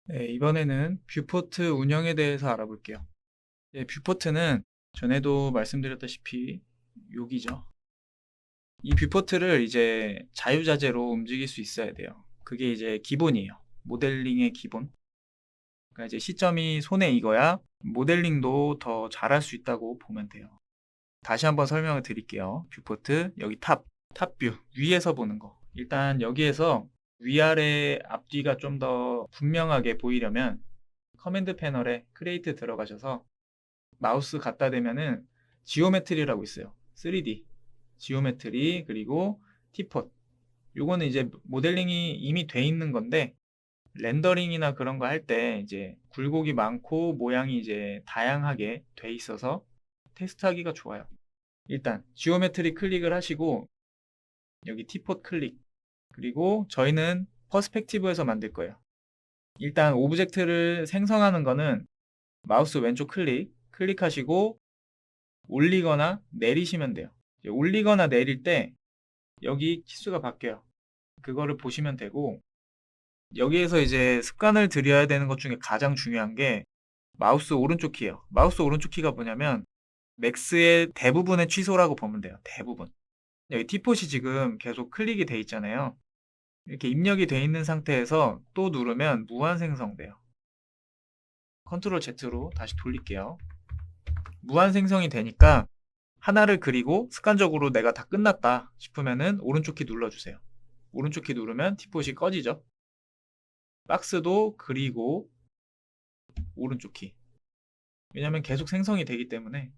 네, 이번에는 뷰포트 운영에 대해서 알아볼게요. 뷰포트는 전에도 말씀드렸다시피 여기죠. 이 뷰포트를 이제 자유자재로 움직일 수 있어야 돼요. 그게 이제 기본이에요. 모델링의 기본. 그러니까 이제 시점이 손에 익어야 모델링도 더 잘할 수 있다고 보면 돼요. 다시 한번 설명을 드릴게요. 뷰포트, 여기 탑뷰, 위에서 보는 거. 일단 여기에서 위아래 앞뒤가 좀 더 분명하게 보이려면 커맨드 패널에 크리에이트 들어가셔서 마우스 갖다 대면은 지오메트리라고 있어요. 3D 지오메트리 그리고 티폿. 요거는 이제 모델링이 이미 돼 있는 건데 렌더링이나 그런 거 할 때 이제 굴곡이 많고 모양이 이제 다양하게 돼 있어서 테스트하기가 좋아요. 일단 지오메트리 클릭을 하시고 여기 티폿 클릭 그리고 저희는 퍼스펙티브에서 만들 거예요. 일단 오브젝트를 생성하는 거는 마우스 왼쪽 클릭하시고 올리거나 내리시면 돼요. 올리거나 내릴 때 여기 키수가 바뀌어요. 그거를 보시면 되고 여기에서 이제 습관을 들여야 되는 것 중에 가장 중요한 게 마우스 오른쪽 키예요. 마우스 오른쪽 키가 뭐냐면 맥스의 대부분의 취소라고 보면 돼요. 대부분. 여기 티폿이 지금 계속 클릭이 돼 있잖아요. 이렇게 입력이 돼 있는 상태에서 또 누르면 무한 생성돼요. 컨트롤 Z로 다시 돌릴게요. 무한 생성이 되니까 하나를 그리고 습관적으로 내가 다 끝났다 싶으면은 오른쪽 키 눌러주세요. 오른쪽 키 누르면 티폿이 꺼지죠. 박스도 그리고 오른쪽 키. 왜냐면 계속 생성이 되기 때문에.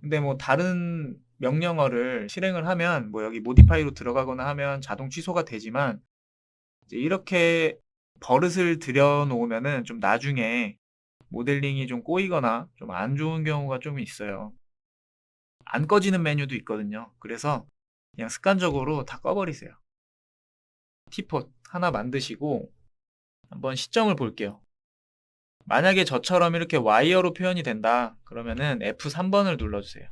근데 뭐 다른 명령어를 실행을 하면 뭐 여기 모디파이로 들어가거나 하면 자동 취소가 되지만 이제 이렇게 버릇을 들여 놓으면은 좀 나중에 모델링이 좀 꼬이거나 좀 안 좋은 경우가 좀 있어요. 안 꺼지는 메뉴도 있거든요. 그래서 그냥 습관적으로 다 꺼버리세요. 티폿 하나 만드시고 한번 시점을 볼게요. 만약에 저처럼 이렇게 와이어로 표현이 된다 그러면은 F3번을 눌러주세요.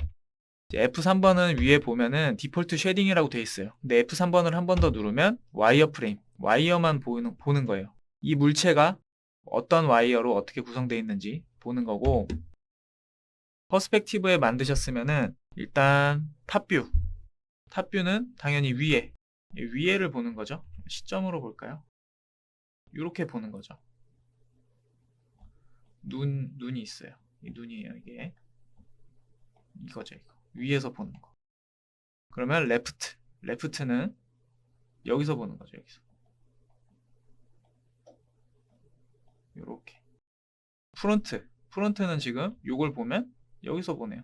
F3번은 위에 보면은 디폴트 쉐딩이라고 되어 있어요. 근데 F3번을 한 번 더 누르면 와이어 프레임, 와이어만 보는 거예요. 이 물체가 어떤 와이어로 어떻게 구성되어 있는지 보는 거고 퍼스펙티브에 만드셨으면은 일단 탑뷰는 당연히 위에를 보는 거죠. 시점으로 볼까요? 이렇게 보는 거죠. 눈이 있어요. 이 눈이에요, 이게. 이거죠, 이거. 위에서 보는 거. 그러면 레프트는 여기서 보는 거죠, 여기서. 이렇게. 프론트는 지금 이걸 보면 여기서 보네요.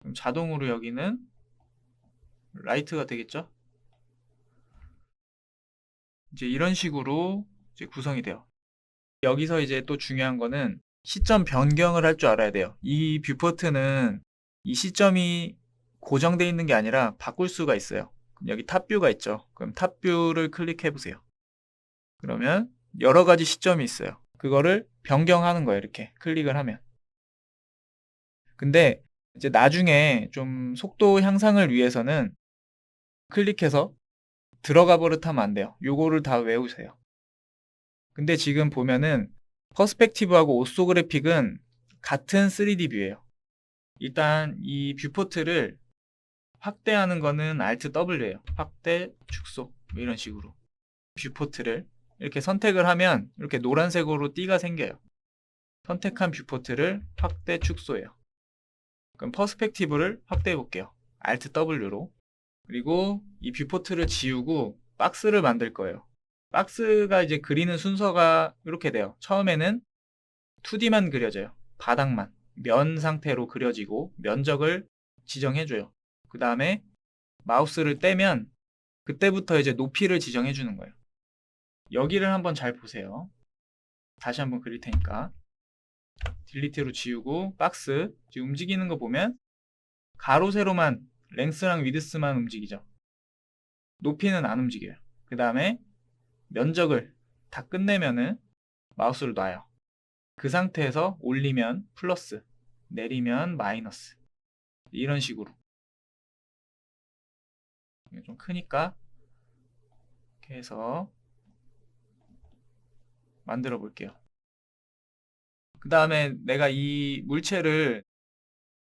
그럼 자동으로 여기는 라이트가 되겠죠? 이제 이런 식으로 이제 구성이 돼요. 여기서 이제 또 중요한 거는 시점 변경을 할 줄 알아야 돼요. 이 뷰포트는 이 시점이 고정되어 있는 게 아니라 바꿀 수가 있어요. 여기 탑뷰가 있죠. 그럼 탑뷰를 클릭해 보세요. 그러면 여러 가지 시점이 있어요. 그거를 변경하는 거예요. 이렇게 클릭을 하면. 근데 이제 나중에 좀 속도 향상을 위해서는 클릭해서 들어가 버릇하면 안 돼요. 요거를 다 외우세요. 근데 지금 보면은 퍼스펙티브하고 오소그래픽은 같은 3D 뷰예요. 일단 이 뷰포트를 확대하는 거는 Alt W예요. 확대, 축소 뭐 이런 식으로 뷰포트를 이렇게 선택을 하면 이렇게 노란색으로 띠가 생겨요. 선택한 뷰포트를 확대, 축소해요. 그럼 퍼스펙티브를 확대해 볼게요. Alt W로. 그리고 이 뷰포트를 지우고 박스를 만들 거예요. 박스가 이제 그리는 순서가 이렇게 돼요. 처음에는 2D만 그려져요. 바닥만. 면 상태로 그려지고 면적을 지정해줘요. 그 다음에 마우스를 떼면 그때부터 이제 높이를 지정해 주는 거예요. 여기를 한번 잘 보세요. 다시 한번 그릴 테니까. 딜리트로 지우고 박스 지금 움직이는 거 보면 가로 세로만 랭스랑 위드스만 움직이죠. 높이는 안 움직여요. 그 다음에 면적을 다 끝내면은 마우스를 놔요. 그 상태에서 올리면 플러스, 내리면 마이너스. 이런 식으로. 좀 크니까 이렇게 해서 만들어 볼게요. 그 다음에 내가 이 물체를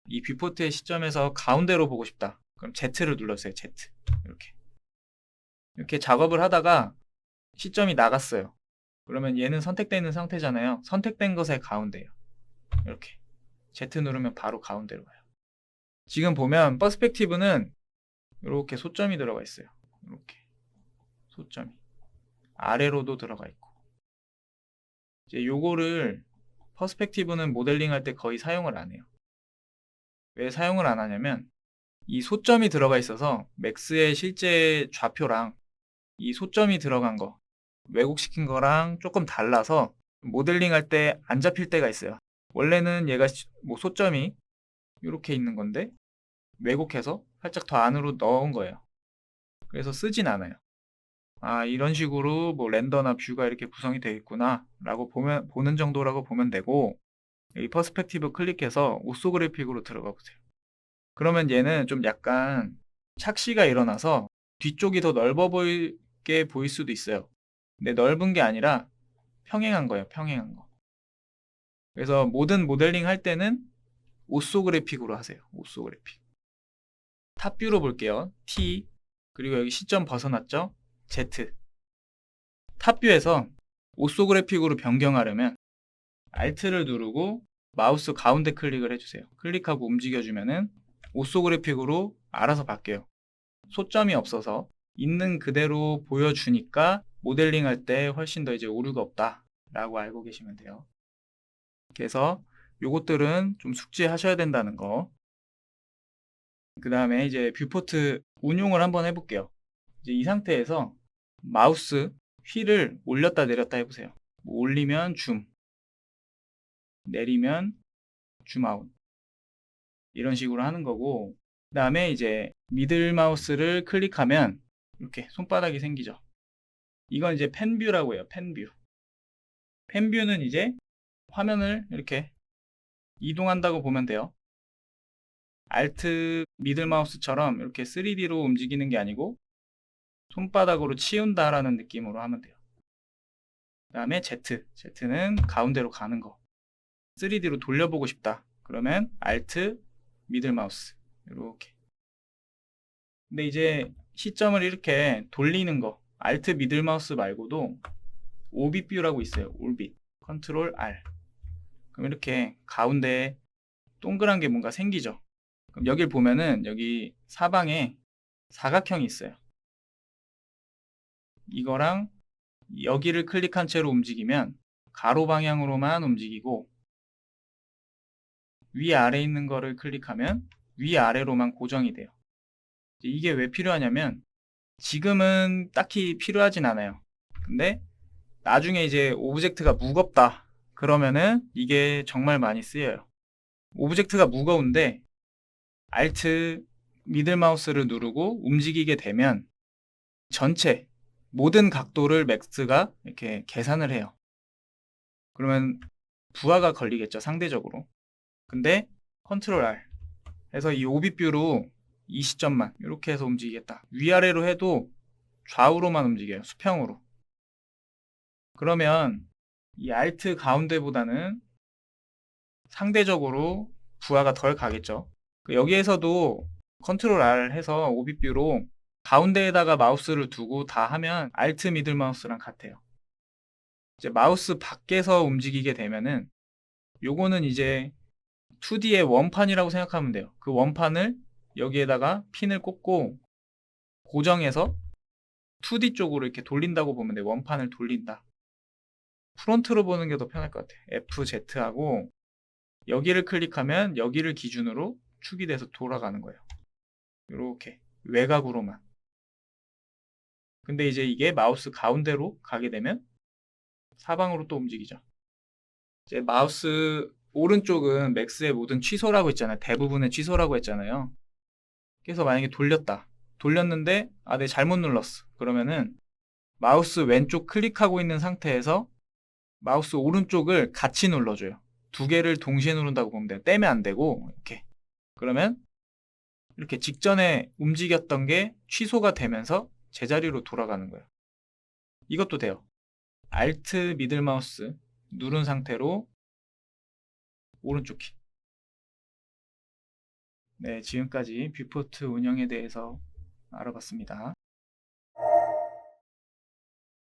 이 뷰포트의 시점에서 가운데로 보고 싶다. 그럼 Z를 눌러주세요. Z. 이렇게 작업을 하다가 시점이 나갔어요. 그러면 얘는 선택되어 있는 상태잖아요. 선택된 것의 가운데예요. 이렇게 Z 누르면 바로 가운데로 가요. 지금 보면 퍼스펙티브는 이렇게 소점이 들어가 있어요. 이렇게 소점이 아래로도 들어가 있고, 이제 요거를 퍼스펙티브는 모델링 할 때 거의 사용을 안 해요. 왜 사용을 안 하냐면 이 소점이 들어가 있어서 맥스의 실제 좌표랑 이 소점이 들어간 거 왜곡시킨 거랑 조금 달라서 모델링 할 때 안 잡힐 때가 있어요. 원래는 얘가 뭐 소점이 이렇게 있는 건데 왜곡해서 살짝 더 안으로 넣은 거예요. 그래서 쓰진 않아요. 아, 이런 식으로 뭐 렌더나 뷰가 이렇게 구성이 되어 있구나 라고 보는 정도라고 보면 되고, 이 퍼스펙티브 클릭해서 오소그래픽으로 들어가 보세요. 그러면 얘는 좀 약간 착시가 일어나서 뒤쪽이 더 넓어 보이게 보일 수도 있어요. 근데 넓은 게 아니라 평행한 거예요. 평행한 거. 그래서 모든 모델링 할 때는 오소그래픽으로 하세요. 오소그래픽. 탑뷰로 볼게요. T, 그리고 여기 시점 벗어났죠? Z. 탑뷰에서 오소그래픽으로 변경하려면 Alt를 누르고 마우스 가운데 클릭을 해주세요. 클릭하고 움직여주면은 오소그래픽으로 알아서 바뀌어요. 소점이 없어서 있는 그대로 보여주니까 모델링 할 때 훨씬 더 이제 오류가 없다 라고 알고 계시면 돼요. 그래서 요것들은 좀 숙지하셔야 된다는 거. 그 다음에 이제 뷰포트 운용을 한번 해볼게요. 이제 이 상태에서 마우스 휠을 올렸다 내렸다 해보세요. 올리면 줌, 내리면 줌아웃, 이런 식으로 하는 거고, 그 다음에 이제 미들 마우스를 클릭하면 이렇게 손바닥이 생기죠. 이건 이제 펜뷰라고 해요. 펜뷰. 펜뷰는 이제 화면을 이렇게 이동한다고 보면 돼요. Alt 미들 마우스처럼 이렇게 3D로 움직이는 게 아니고 손바닥으로 치운다라는 느낌으로 하면 돼요. 그 다음에 Z. Z는 가운데로 가는 거. 3D로 돌려보고 싶다. 그러면 Alt 미들 마우스. 이렇게. 근데 이제 시점을 이렇게 돌리는 거. Alt 미들 마우스 말고도 오빗 뷰라고 있어요. 올빗. 컨트롤 R. 그럼 이렇게 가운데에 동그란 게 뭔가 생기죠. 그럼 여길 보면은 여기 사방에 사각형이 있어요. 이거랑 여기를 클릭한 채로 움직이면 가로 방향으로만 움직이고, 위아래 있는 거를 클릭하면 위아래로만 고정이 돼요. 이게 왜 필요하냐면 지금은 딱히 필요하진 않아요. 근데 나중에 이제 오브젝트가 무겁다 그러면은 이게 정말 많이 쓰여요. 오브젝트가 무거운데 Alt 미들 마우스를 누르고 움직이게 되면 전체 모든 각도를 맥스가 이렇게 계산을 해요. 그러면 부하가 걸리겠죠, 상대적으로. 근데 컨트롤 R 해서 이 오빗뷰로 이 시점만 이렇게 해서 움직이겠다. 위아래로 해도 좌우로만 움직여요. 수평으로. 그러면 이 Alt 가운데보다는 상대적으로 부하가 덜 가겠죠. 여기에서도 컨트롤 R 해서 오빗뷰로 가운데에다가 마우스를 두고 다 하면 Alt 미들 마우스랑 같아요. 이제 마우스 밖에서 움직이게 되면은 요거는 이제 2D의 원판이라고 생각하면 돼요. 그 원판을 여기에다가 핀을 꽂고 고정해서 2D 쪽으로 이렇게 돌린다고 보면 돼요. 원판을 돌린다. 프론트로 보는 게 더 편할 것 같아요. FZ하고 여기를 클릭하면 여기를 기준으로 축이 돼서 돌아가는 거예요. 이렇게 외곽으로만. 근데 이제 이게 마우스 가운데로 가게 되면 사방으로 또 움직이죠. 이제 마우스 오른쪽은 맥스의 모든 취소라고 했잖아요. 대부분의 취소라고 했잖아요. 그래서 만약에 돌렸다. 돌렸는데 내가 잘못 눌렀어. 그러면은 마우스 왼쪽 클릭하고 있는 상태에서 마우스 오른쪽을 같이 눌러줘요. 두 개를 동시에 누른다고 보면 돼요. 떼면 안 되고 이렇게. 그러면 이렇게 직전에 움직였던 게 취소가 되면서 제자리로 돌아가는 거예요. 이것도 돼요. Alt 미들 마우스 누른 상태로 오른쪽 키. 네, 지금까지 뷰포트 운영에 대해서 알아봤습니다.